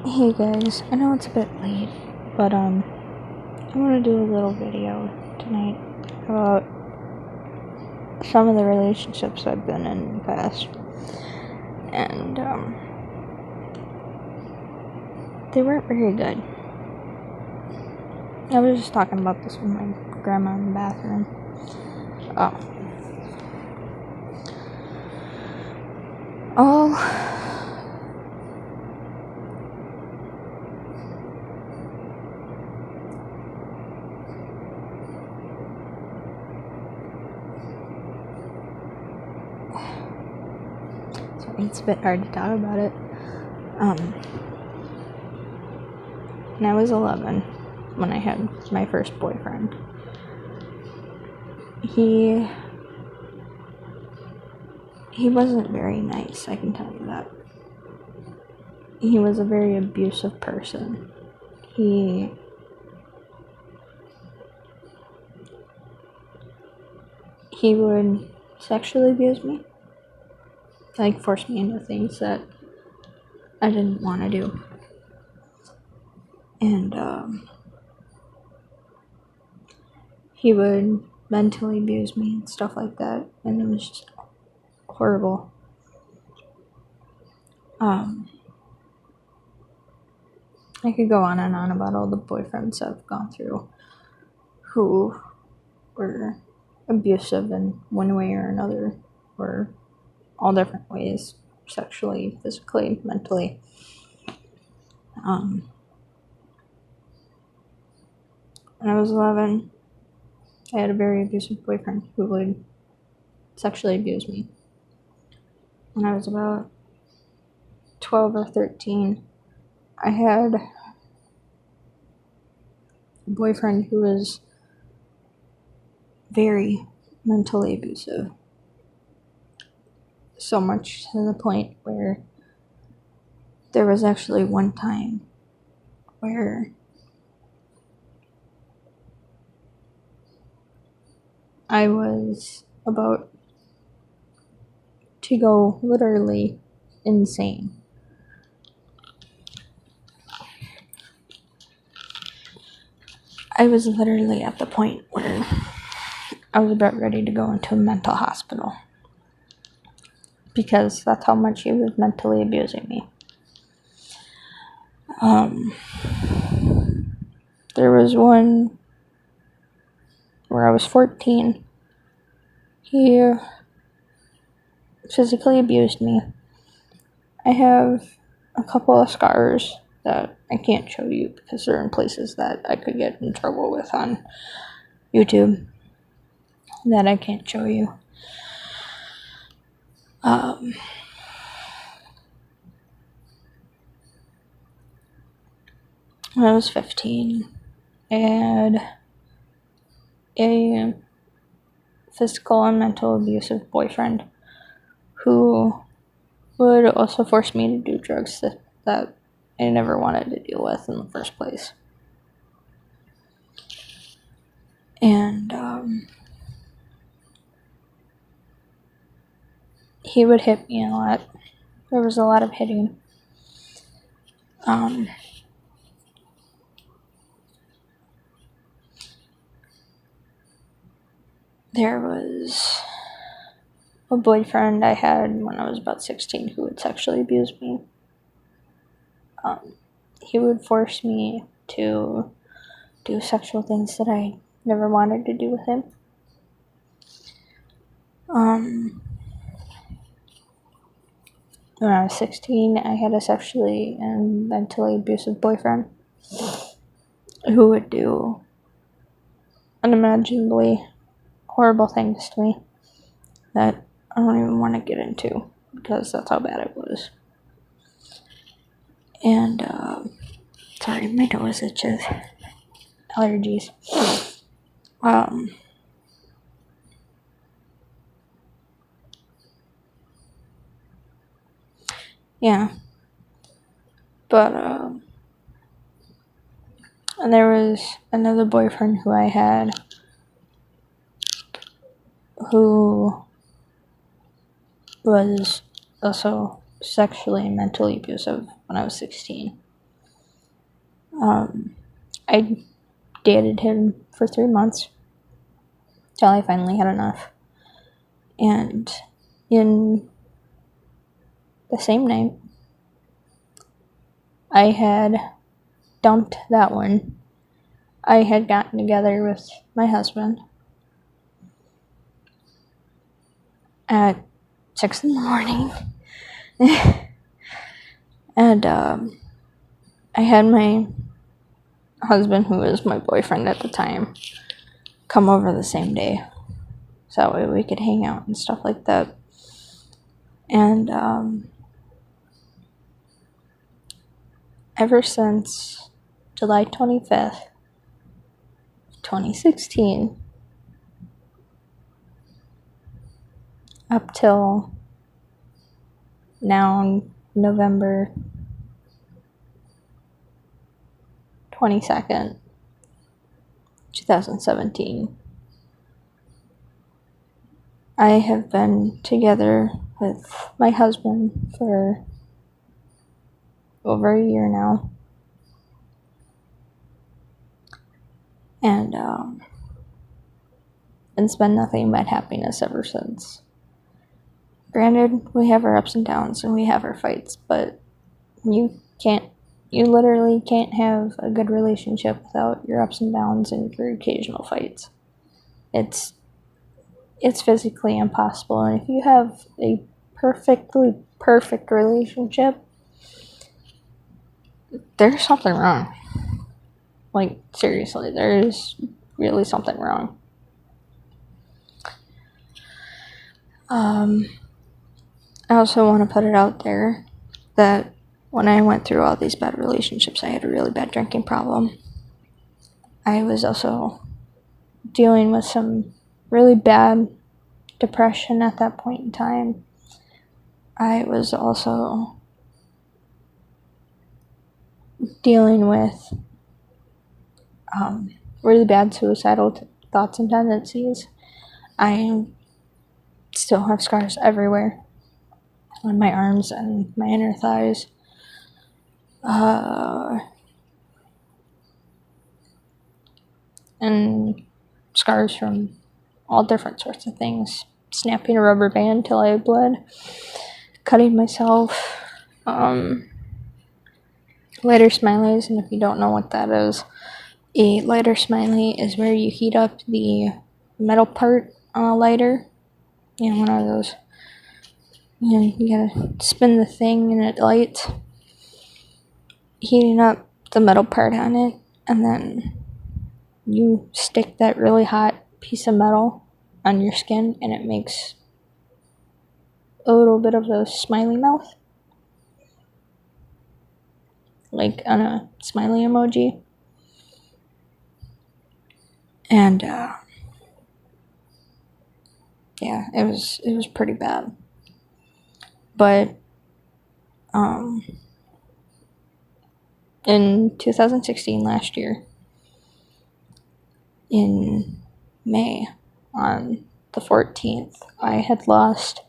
Hey guys, I know it's a bit late, but I want to do a little video tonight about some of the relationships I've been in the past, and they weren't very good. I was just talking about this with my grandma in the bathroom. All sorry, it's a bit hard to talk about it. When I was 11, when I had my first boyfriend, he wasn't very nice, I can tell you that. He was a very abusive person. He would sexually abuse me, like force me into things that I didn't want to do. And he would mentally abuse me and stuff like that, and it was just horrible. I could go on and on about all the boyfriends I've gone through who were abusive in one way or another, or all different ways, sexually, physically, mentally. When I was 11, I had a very abusive boyfriend who would sexually abuse me. When I was about 12 or 13, I had a boyfriend who was very mentally abusive. So much to the point where there was actually one time where I was about to go literally insane. I was literally at the point where I was about ready to go into a mental hospital because that's how much he was mentally abusing me. There was one where I was 14. He physically abused me. I have a couple of scars that I can't show you because they're in places that I could get in trouble with on YouTube that I can't show you. When I was 15, I had a physical and mental abusive boyfriend who would also force me to do drugs that I never wanted to deal with in the first place. And he would hit me a lot. There was a lot of hitting. There was a boyfriend I had when I was about 16 who would sexually abuse me. He would force me to do sexual things that I never wanted to do with him. When I was 16, I had a sexually and mentally abusive boyfriend who would do unimaginably horrible things to me that I don't even want to get into because that's how bad it was. And, sorry, my nose itches. Allergies. Yeah. But, and there was another boyfriend who I had who was also sexually and mentally abusive when I was 16. I dated him for 3 months till I finally had enough. And in the same night, I had dumped that one. I had gotten together with my husband at 6 in the morning. And I had my husband, who was my boyfriend at the time, come over the same day. So that way we could hang out and stuff like that. And ever since July 25th, 2016, up till now, November 22nd, 2017, I have been together with my husband for over a year now. And it's been nothing but happiness ever since. Granted, we have our ups and downs and we have our fights, but you literally can't have a good relationship without your ups and downs and your occasional fights. It's physically impossible. And if you have a perfectly perfect relationship, there's something wrong. Like, seriously, there's really something wrong. I also want to put it out there that when I went through all these bad relationships, I had a really bad drinking problem. I was also dealing with some really bad depression at that point in time. I was also dealing with really bad suicidal thoughts and tendencies. I still have scars everywhere on my arms and my inner thighs. And scars from all different sorts of things. Snapping a rubber band till I bled, cutting myself, lighter smileys, and if you don't know what that is, a lighter smiley is where you heat up the metal part on a lighter. You know, one of those. And you gotta spin the thing and it lights, heating up the metal part on it, and then you stick that really hot piece of metal on your skin and it makes a little bit of a smiley mouth, like on a smiley emoji. And yeah, it was pretty bad. But in 2016, last year, in May, on the 14th, I had lost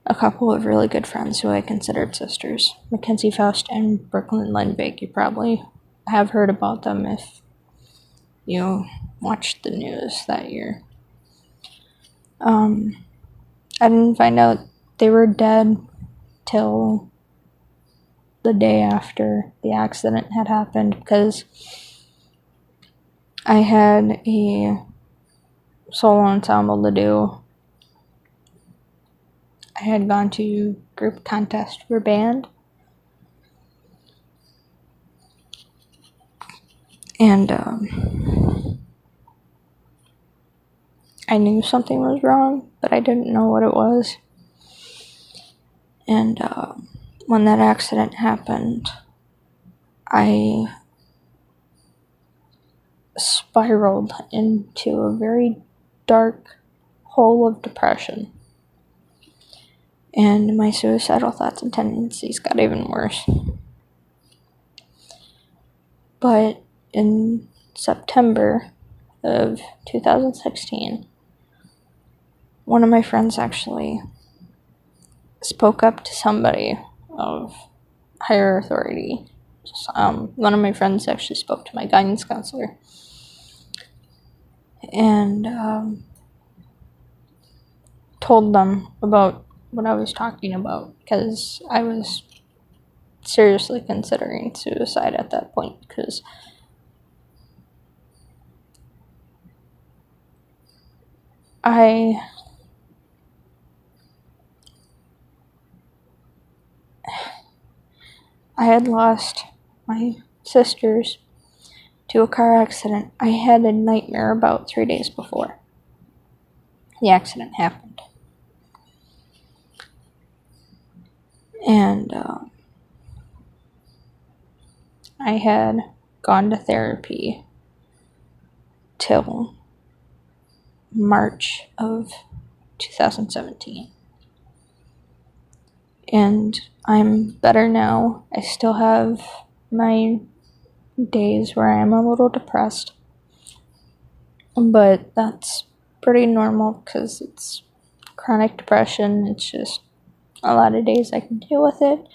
a couple of really good friends who I considered sisters, Mackenzie Faust and Brooklyn Lindvig. You probably have heard about them if you watched the news that year. I didn't find out they were dead till the day after the accident had happened, because I had a solo ensemble to do. I had gone to group contest for band, and I knew something was wrong, but I didn't know what it was. And when that accident happened, I spiraled into a very dark hole of depression. And my suicidal thoughts and tendencies got even worse. But in September of 2016, one of my friends actually spoke up to somebody of higher authority One of my friends actually spoke to my guidance counselor, and told them about what I was talking about, because I was seriously considering suicide at that point, because I had lost my sisters to a car accident I had a nightmare about 3 days before the accident happened. And I had gone to therapy till March of 2017. And I'm better now. I still have my days where I am a little depressed, but that's pretty normal because it's chronic depression. It's just a lot of days I can deal with it.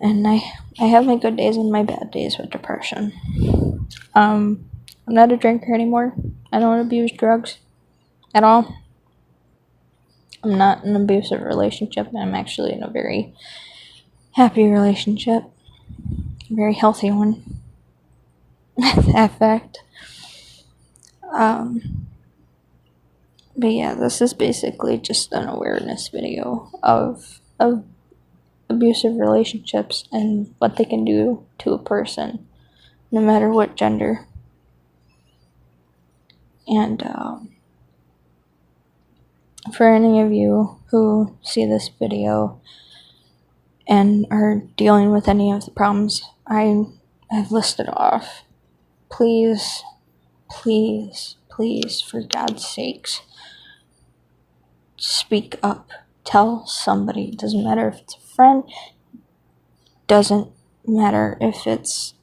And I have my good days and my bad days with depression. I'm not a drinker anymore. I don't abuse drugs at all. I'm not in an abusive relationship. I'm actually in a very happy relationship. A very healthy one. That fact. But yeah, this is basically just an awareness video of abusive relationships and what they can do to a person, no matter what gender. And for any of you who see this video and are dealing with any of the problems I have listed off, please, please, please, for God's sakes, speak up. Tell somebody. It doesn't matter if it's a friend. Doesn't matter if it's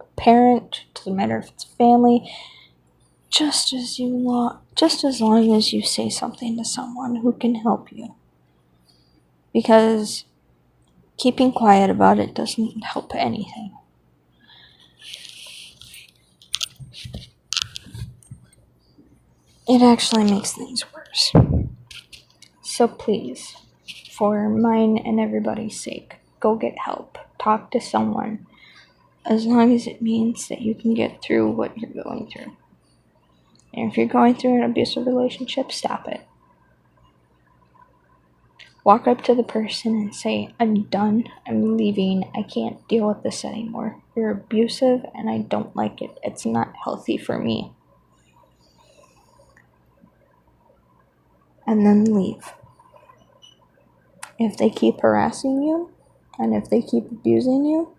a parent. Doesn't matter if it's family. Just as long as you say something to someone who can help you. Because keeping quiet about it doesn't help anything. It actually makes things worse. So please, for mine and everybody's sake, go get help. Talk to someone. As long as it means that you can get through what you're going through. And if you're going through an abusive relationship, stop it. Walk up to the person and say, I'm done. I'm leaving. I can't deal with this anymore. You're abusive and I don't like it. It's not healthy for me. And then leave. If they keep harassing you, and if they keep abusing you,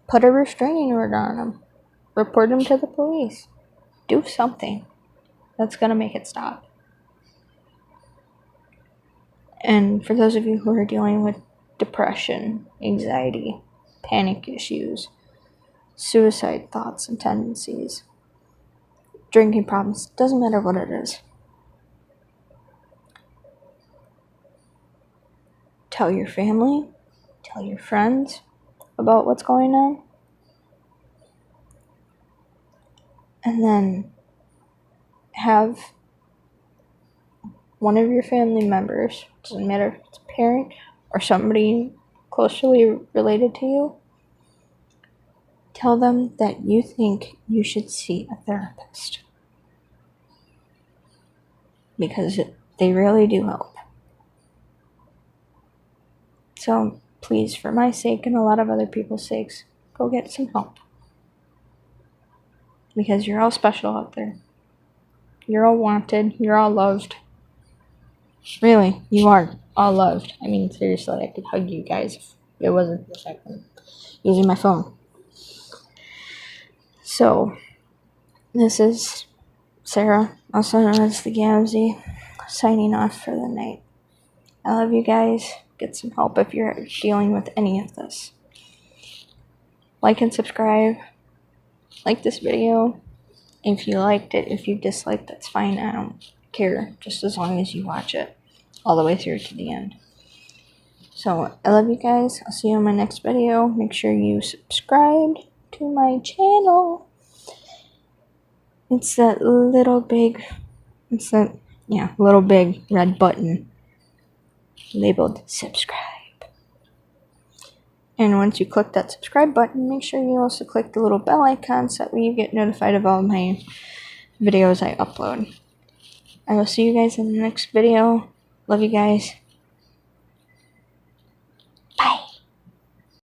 put a restraining order on them. Report them to the police. Do something that's going to make it stop. And for those of you who are dealing with depression, anxiety, panic issues, suicide thoughts and tendencies, drinking problems, doesn't matter what it is. Tell your family, tell your friends about what's going on. And then have one of your family members, doesn't matter if it's a parent or somebody closely related to you, tell them that you think you should see a therapist. Because they really do help. So please, for my sake and a lot of other people's sakes, go get some help. Because you're all special out there. You're all wanted. You're all loved. Really, you are all loved. I mean, seriously, I could hug you guys if it wasn't for a second using my phone. So, this is Sarah, also known as the Gamzee, signing off for the night. I love you guys. Get some help if you're dealing with any of this. Like and subscribe. Like this video. If you liked it, if you disliked, that's fine. I don't care. Just as long as you watch it all the way through to the end. So, I love you guys. I'll see you in my next video. Make sure you subscribe to my channel. It's that little big, little big red button labeled subscribe. And once you click that subscribe button, make sure you also click the little bell icon so that way you get notified of all my videos I upload. I will see you guys in the next video. Love you guys.